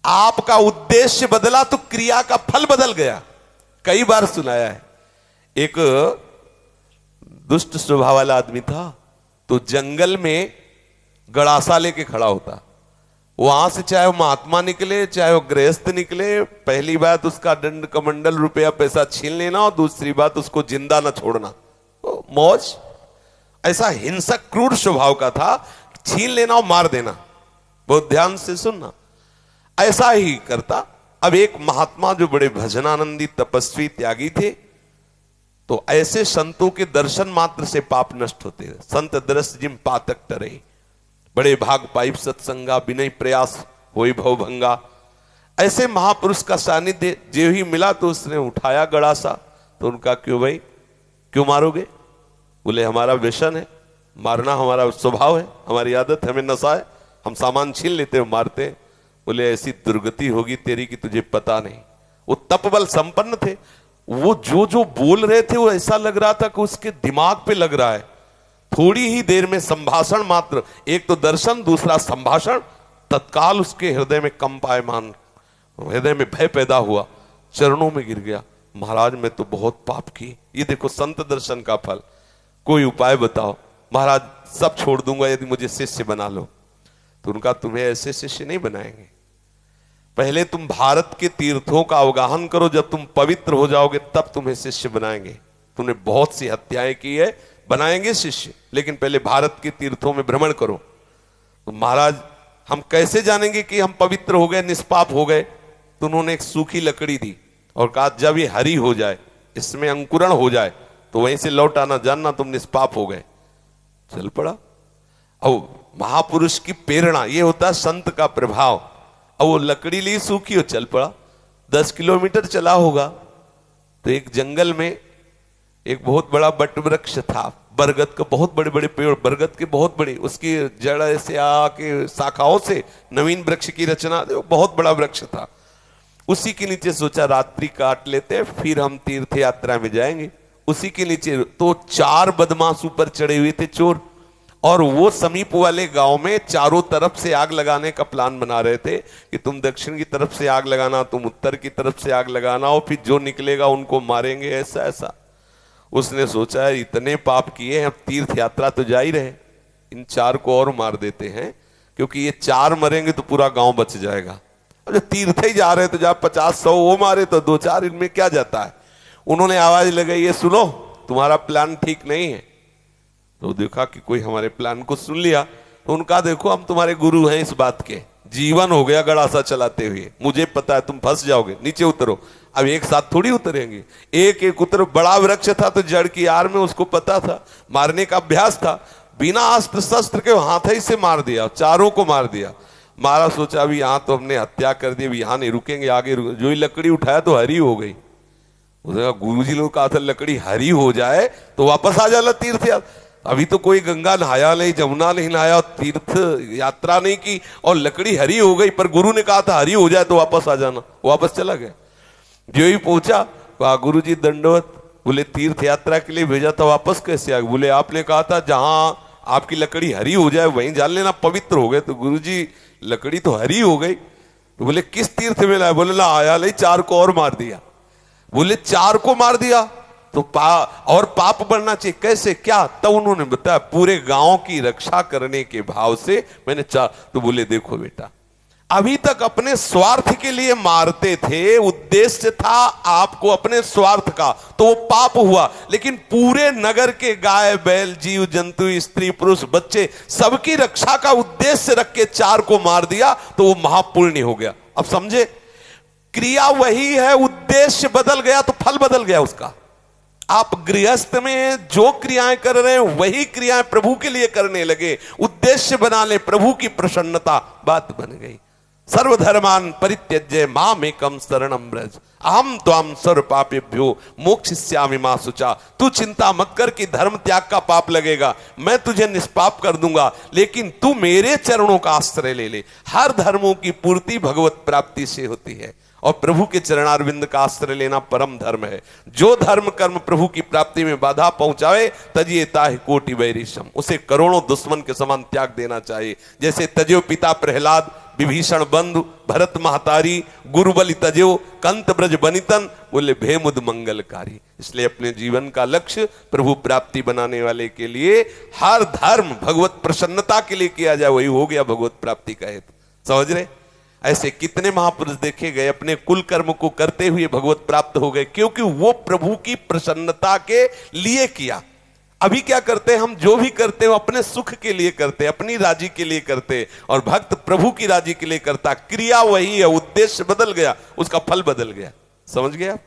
आपका उद्देश्य बदला तो क्रिया का फल बदल गया। कई बार सुनाया है। एक दुष्ट स्वभाव वाला आदमी था, तो जंगल में गड़ासा लेके खड़ा होता। वहां से चाहे वो महात्मा निकले चाहे वो गृहस्थ निकले, पहली बात उसका दंड कमंडल रुपया पैसा छीन लेना, और दूसरी बात उसको जिंदा ना छोड़ना। तो मौज, ऐसा हिंसक क्रूर स्वभाव का था, छीन लेना और मार देना। बहुत ध्यान से सुनना, ऐसा ही करता। अब एक महात्मा जो बड़े भजनानंदी तपस्वी त्यागी थे, तो ऐसे संतों के दर्शन मात्र से पाप नष्ट होते हैं। संत दरस जिम पातक टरे, बड़े भाग पाइप सत्संगा, विनय प्रयास होई भव भंगा। ऐसे महापुरुष का सानिध्य जो ही मिला तो उसने उठाया गड़ासा। तो उनका क्यों भाई, क्यों मारोगे? बोले हमारा व्यसन है, मारना हमारा स्वभाव है, हमारी आदत है, हमें नशा है, हम सामान छीन लेते हैं मारते हैं। बोले ऐसी दुर्गति होगी तेरी कि तुझे पता नहीं। वो तपबल संपन्न थे, वो जो जो बोल रहे थे वो ऐसा लग रहा था कि उसके दिमाग पे लग रहा है। थोड़ी ही देर में संभाषण मात्र, एक तो दर्शन दूसरा संभाषण, तत्काल उसके हृदय में कंपायमान, हृदय में भय पैदा हुआ, चरणों में गिर गया। महाराज मैं तो बहुत पाप की, ये देखो संत दर्शन का फल, कोई उपाय बताओ। महाराज सब छोड़ दूंगा यदि मुझे शिष्य बना लो। तो उनका तुम्हें ऐसे शिष्य नहीं बनाएंगे, पहले तुम भारत के तीर्थों का अवगाहन करो, जब तुम पवित्र हो जाओगे तब तुम्हें शिष्य बनाएंगे। तुमने बहुत सी हत्याएं की है, बनाएंगे शिष्य, लेकिन पहले भारत के तीर्थों में भ्रमण करो। तो महाराज हम कैसे जानेंगे कि हम पवित्र हो गए, निष्पाप हो गए? तो उन्होंने एक सूखी लकड़ी दी और कहा जब ये हरी हो जाए, इसमें अंकुरण हो जाए, तो वहीं से लौट आना, जानना तुम निष्पाप हो गए। चल पड़ा। अब महापुरुष की प्रेरणा, ये होता है संत का प्रभाव। अब वो लकड़ी ली सूखी और चल पड़ा। 10 किलोमीटर चला होगा तो एक जंगल में एक बहुत बड़ा बट वृक्ष था, बरगद का, बहुत बड़े बड़े पेड़, बरगद के बहुत बड़ी, उसकी जड़ ऐसे आके शाखाओं से नवीन वृक्ष की रचना, बहुत बड़ा वृक्ष था। उसी के नीचे सोचा रात्रि काट लेते हैं, फिर हम तीर्थ यात्रा में जाएंगे। उसी के नीचे तो 4 बदमाश ऊपर चढ़े हुए थे, चोर, और वो समीप वाले गांव में चारों तरफ से आग लगाने का प्लान बना रहे थे कि तुम दक्षिण की तरफ से आग लगाना, तुम उत्तर की तरफ से आग लगाना, और फिर जो निकलेगा उनको मारेंगे, ऐसा ऐसा। उसने सोचा है इतने पाप किए हैं, अब तीर्थ यात्रा तो जा ही रहे, इन 4 को और मार देते हैं, क्योंकि ये 4 मरेंगे तो पूरा गांव बच जाएगा। अब जो तीर्थ ही जा रहे तो जब 50-100 वो मारे तो 2-4 इनमें क्या जाता है। उन्होंने आवाज लगाई, ये सुनो तुम्हारा प्लान ठीक नहीं है। तो देखा कि कोई हमारे प्लान को सुन लिया। तो उनका देखो हम तुम्हारे गुरु हैं इस बात के, जीवन हो गया गड़ासा चलाते हुए, मुझे पता है तुम फंस जाओगे, नीचे उतरो। अब एक साथ थोड़ी उतरेंगे, एक एक उतर। बड़ा वृक्ष था तो जड़ की आड़ में, उसको पता था, मारने का अभ्यास था, बिना अस्त्र शस्त्र के हाथ ही से मार दिया, 4 को मार दिया। मारा, सोचा अभी यहां तो हमने हत्या कर दी, अभी यहां नहीं रुकेंगे, आगे जो ही लकड़ी उठाया तो हरी हो गई। गुरु जी लोग कहा था लकड़ी हरी हो जाए तो वापस आ जाना तीर्थ यात्रा। अभी तो कोई गंगा नहाया नहीं, जमुना नहीं नहाया, तीर्थ यात्रा नहीं की, और लकड़ी हरी हो गई, पर गुरु ने कहा था हरी हो जाए तो वापस आ जाना। वापस चला गया। जो ही पहुंचा, कहा गुरु जी दंडवत। बोले तीर्थ यात्रा के लिए भेजा था, वापस कैसे आ गए? बोले आपने कहा था जहां आपकी लकड़ी हरी हो जाए वहीं जान लेना, पवित्र हो गए। तो गुरु जी लकड़ी तो हरी हो गई। तो बोले किस तीर्थ में लाया? बोले ला आया नहीं, 4 को और मार दिया। बोले 4 को मार दिया तो और पाप बढ़ना चाहिए, कैसे क्या? तब उन्होंने बताया पूरे गांव की रक्षा करने के भाव से मैंने 4। तो बोले देखो बेटा, अभी तक अपने स्वार्थ के लिए मारते थे, उद्देश्य था आपको अपने स्वार्थ का, तो वो पाप हुआ। लेकिन पूरे नगर के गाय बैल जीव जंतु स्त्री पुरुष बच्चे सबकी रक्षा का उद्देश्य रख के 4 को मार दिया, तो वो महापुण्य हो गया। अब समझे, क्रिया वही है, उद्देश्य बदल गया तो फल बदल गया उसका। आप गृहस्थ में जो क्रियाएं कर रहे हैं वही क्रियाएं प्रभु के लिए करने लगे, उद्देश्य बना ले प्रभु की प्रसन्नता, बात बन गई। सर्वधर्मान परित्यज्य मामेकं शरणं व्रज अहम त्वां सर्व पापेभ्यो मोक्षयिष्यामि मा शुचा। तू चिंता मत कर कि धर्म त्याग का पाप लगेगा, मैं तुझे निष्पाप कर दूंगा, लेकिन तू मेरे चरणों का आश्रय ले ले। हर धर्मों की पूर्ति भगवत प्राप्ति से होती है, और प्रभु के चरणारविंद का आश्रय लेना परम धर्म है। जो धर्म कर्म प्रभु की प्राप्ति में बाधा पहुंचावे तजिए ताहि कोटि वैरिशम, उसे करोड़ों दुश्मन के समान त्याग देना चाहिए। जैसे तजियो पिता प्रहलाद विभीषण बंधु भरत महतारी गुरुबलि तजो कंत ब्रज बनितन, बोले भेमुद मंगलकारी। इसलिए अपने जीवन का लक्ष्य प्रभु प्राप्ति बनाने वाले के लिए हर धर्म भगवत प्रसन्नता के लिए किया जाए, वही हो गया भगवत प्राप्ति का हेतु। समझ रहे? ऐसे कितने महापुरुष देखे गए अपने कुल कर्म को करते हुए भगवत प्राप्त हो गए, क्योंकि वो प्रभु की प्रसन्नता के लिए किया। अभी क्या करते हैं हम, जो भी करते हैं अपने सुख के लिए करते हैं, अपनी राजी के लिए करते हैं, और भक्त प्रभु की राजी के लिए करता। क्रिया वही है, उद्देश्य बदल गया, उसका फल बदल गया। समझ गए आप?